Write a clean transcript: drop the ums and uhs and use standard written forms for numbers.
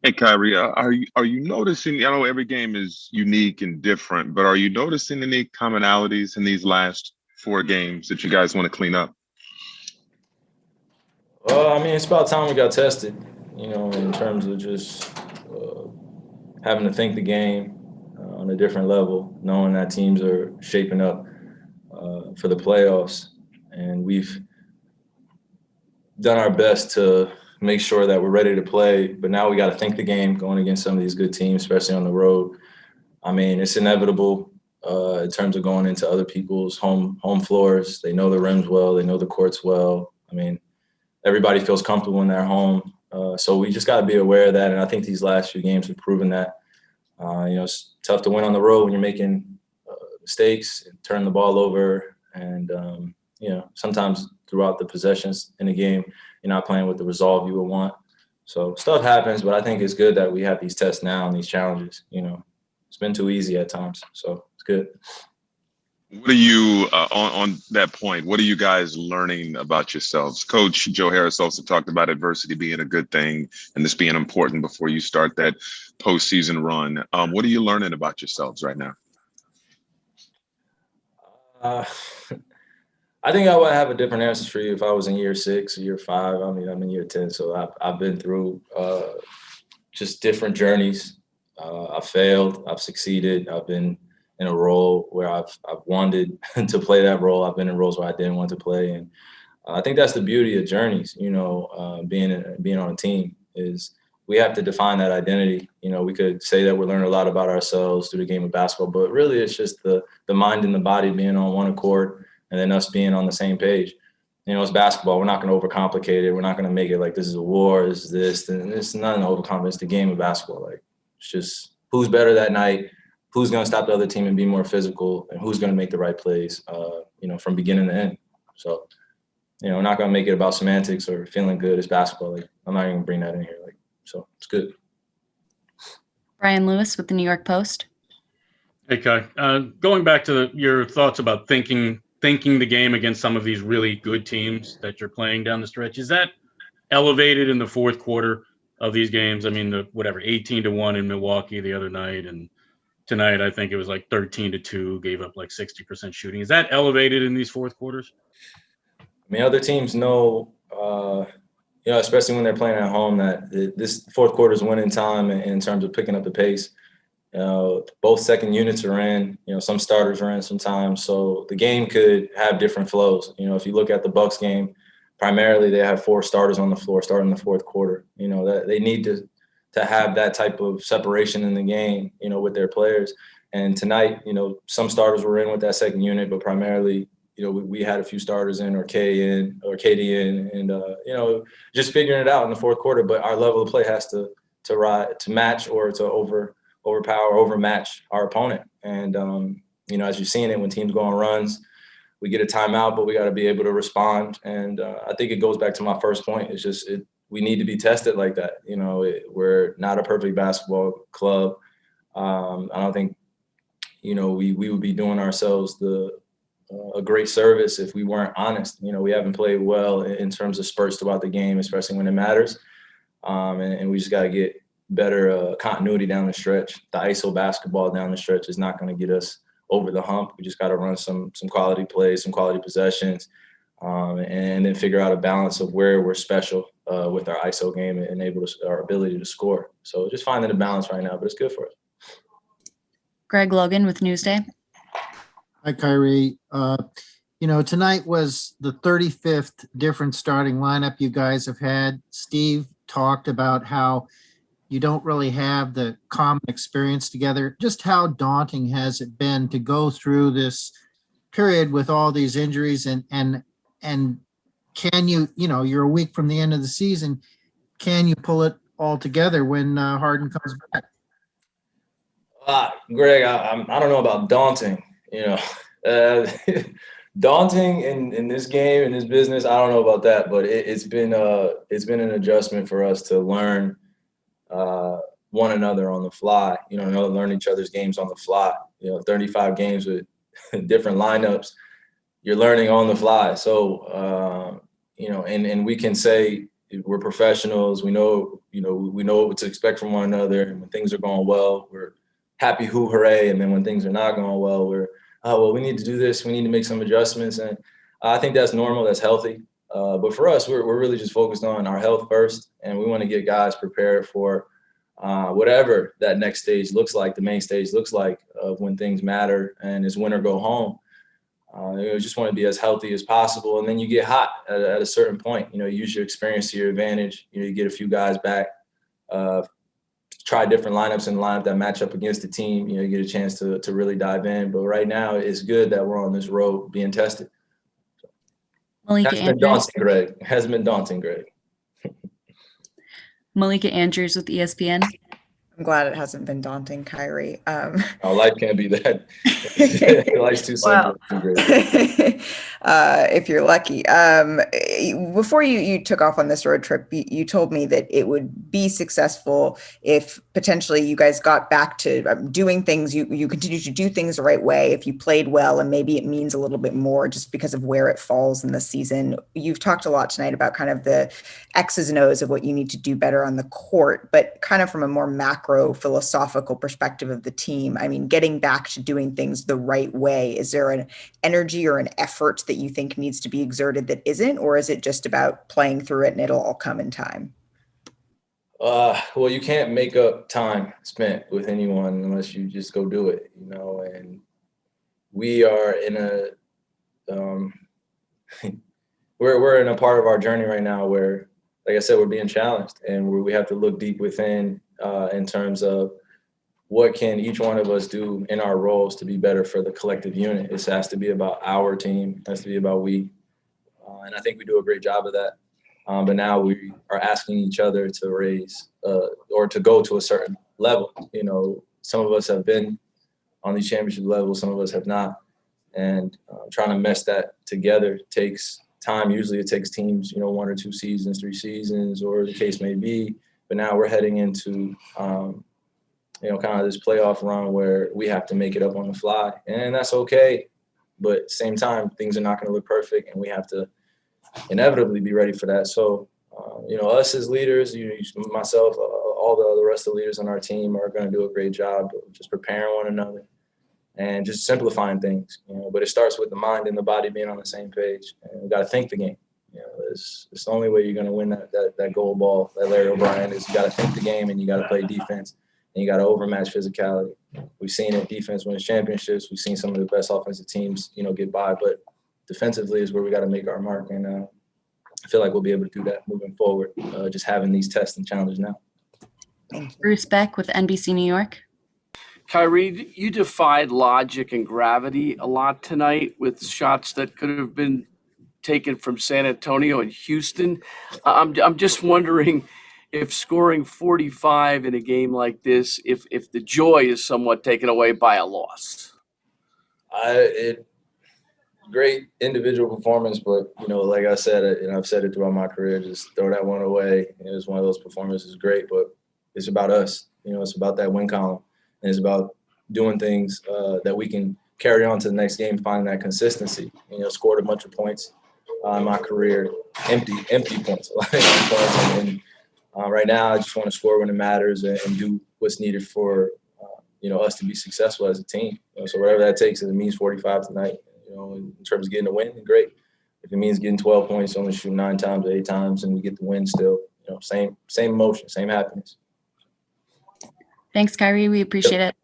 Hey, Kyrie, are you noticing? I know every game is unique and different, but are you noticing any commonalities in these last four games that you guys want to clean up? Well, I mean, it's about time we got tested, in terms of just having to think the game on a different level, knowing that teams are shaping up for the playoffs. And we've done our best to make sure that we're ready to play. But now we got to think the game going against some of these good teams, especially on the road. I mean, it's inevitable in terms of going into other people's home floors. They know the rims well. They know the courts well. I mean, everybody feels comfortable in their home. So we just got to be aware of that. And I think these last few games have proven that. It's tough to win on the road when you're making mistakes and turn the ball over. And, sometimes throughout the possessions in a game, you're not playing with the resolve you would want. So stuff happens, but I think it's good that we have these tests now and these challenges. It's been too easy at times. So it's good. What are you on that point? What are you guys learning about yourselves? Coach Joe Harris also talked about adversity being a good thing and this being important before you start that postseason run. What are you learning about yourselves right now? Uh, I think I would have a different answer for you if I was in year 6 or year 5. I mean, I'm in year 10, so I've been through just different journeys. I've failed, I've succeeded, I've been in a role where I've wanted to play that role. I've been in roles where I didn't want to play, and I think that's the beauty of journeys. Being on a team is we have to define that identity. We could say that we're learning a lot about ourselves through the game of basketball, but really it's just the mind and the body being on one accord, and then us being on the same page. It's basketball. We're not going to overcomplicate it. We're not going to make it like this is a war. This is this, and it's nothing to overcomplicate. It's the game of basketball. Like it's just who's better that night, who's going to stop the other team and be more physical, and who's going to make the right plays. From beginning to end. So we're not gonna make it about semantics or feeling good. It's basketball. Like I'm not even gonna bring that in here. Like so, it's good. Brian Lewis with the New York Post. Hey, Kai. Going back to your thoughts about thinking the game against some of these really good teams that you're playing down the stretch, is that elevated in the fourth quarter of these games? I mean, the whatever 18-1 in Milwaukee the other night, and tonight I think it was like 13-2, gave up like 60% shooting. Is that elevated in these fourth quarters? I mean, other teams know, especially when they're playing at home, that this fourth quarter is winning time in terms of picking up the pace. Both second units are in. Some starters are in sometimes, so the game could have different flows. If you look at the Bucks game, primarily they have 4 starters on the floor starting the fourth quarter. That they need to have that type of separation in the game. With their players. And tonight, some starters were in with that second unit, but primarily, we had a few starters in or KD in, and just figuring it out in the fourth quarter. But our level of play has to match or to overpower, overmatch our opponent. And, as you're seeing it when teams go on runs, we get a timeout, but we got to be able to respond. And I think it goes back to my first point. It's just we need to be tested like that. We're not a perfect basketball club. I don't think, we would be doing ourselves a great service if we weren't honest. We haven't played well in terms of spurts throughout the game, especially when it matters. And we just got to get better continuity down the stretch. The ISO basketball down the stretch is not going to get us over the hump. We just got to run some quality plays, some quality possessions, and then figure out a balance of where we're special with our ISO game and our ability to score. So just finding a balance right now, but it's good for us. Greg Logan with Newsday. Hi, Kyrie. Tonight was the 35th different starting lineup you guys have had. Steve talked about how you don't really have the common experience together. Just how daunting has it been to go through this period with all these injuries and can you, you're a week from the end of the season, can you pull it all together when Harden comes back? Greg, I don't know about daunting, daunting in this game, in this business. I don't know about that, but it's been an adjustment for us to learn one another on the fly, learn each other's games on the fly, 35 games with different lineups, you're learning on the fly. So, and we can say we're professionals. We know what to expect from one another. And when things are going well, we're happy, hooray. And then when things are not going well, we're, we need to do this. We need to make some adjustments. And I think that's normal. That's healthy. But for us, we're really just focused on our health first. And we want to get guys prepared for whatever that next stage looks like, the main stage looks like, of when things matter and it's win or go home. You just want to be as healthy as possible. And then you get hot at a certain point. Use your experience to your advantage. You get a few guys back, try different lineups in the lineup that match up against the team. You get a chance to really dive in. But right now, it's good that we're on this road being tested. Malika Andrews. Hasn't been daunting, Greg. Malika Andrews with ESPN. I'm glad it hasn't been daunting, Kyrie. Life can't be that. Life's too simple. If you're lucky. Before you took off on this road trip, you told me that it would be successful if potentially you guys got back to doing things. You continue to do things the right way. If you played well, and maybe it means a little bit more just because of where it falls in the season. You've talked a lot tonight about kind of the X's and O's of what you need to do better on the court, but kind of from a more macro philosophical perspective of the team. I mean, getting back to doing things the right way. Is there an energy or an effort that you think needs to be exerted that isn't, or is it just about playing through it and it'll all come in time? Well, you can't make up time spent with anyone unless you just go do it, and we are in we're in a part of our journey right now where, like I said, we're being challenged, and we have to look deep within in terms of what can each one of us do in our roles to be better for the collective unit. This has to be about our team. It has to be about we. And I think we do a great job of that. But now we are asking each other to raise or to go to a certain level. Some of us have been on these championship levels, some of us have not. And trying to mesh that together takes time. Usually it takes teams, 1 or 2 seasons, 3 seasons, or the case may be. But now we're heading into kind of this playoff run where we have to make it up on the fly, and that's okay. But at the same time, things are not going to look perfect, and we have to inevitably be ready for that. So, us as leaders, myself, all the rest of the leaders on our team are going to do a great job of just preparing one another and just simplifying things. But it starts with the mind and the body being on the same page, and we got to think the game. It's the only way you're going to win that gold ball, that Larry O'Brien, is you got to think the game and you got to play defense. And you got to overmatch physicality. We've seen it. Defense wins championships. We've seen some of the best offensive teams, get by. But defensively is where we got to make our mark. And I feel like we'll be able to do that moving forward, just having these tests and challenges now. Bruce Beck with NBC New York. Kyrie, you defied logic and gravity a lot tonight with shots that could have been taken from San Antonio and Houston. I'm just wondering – if scoring 45 in a game like this, if the joy is somewhat taken away by a loss. Great individual performance, but like I said, and I've said it throughout my career, just throw that one away. It was one of those performances, great, but it's about us. It's about that win column, and it's about doing things that we can carry on to the next game, finding that consistency. Scored a bunch of points in my career, empty points, and right now, I just want to score when it matters and do what's needed for, us to be successful as a team. So whatever that takes, if it means 45 tonight, in terms of getting a win, great. If it means getting 12 points, only shoot 9 times or 8 times, and we get the win still, same emotion, same happiness. Thanks, Kyrie. We appreciate it.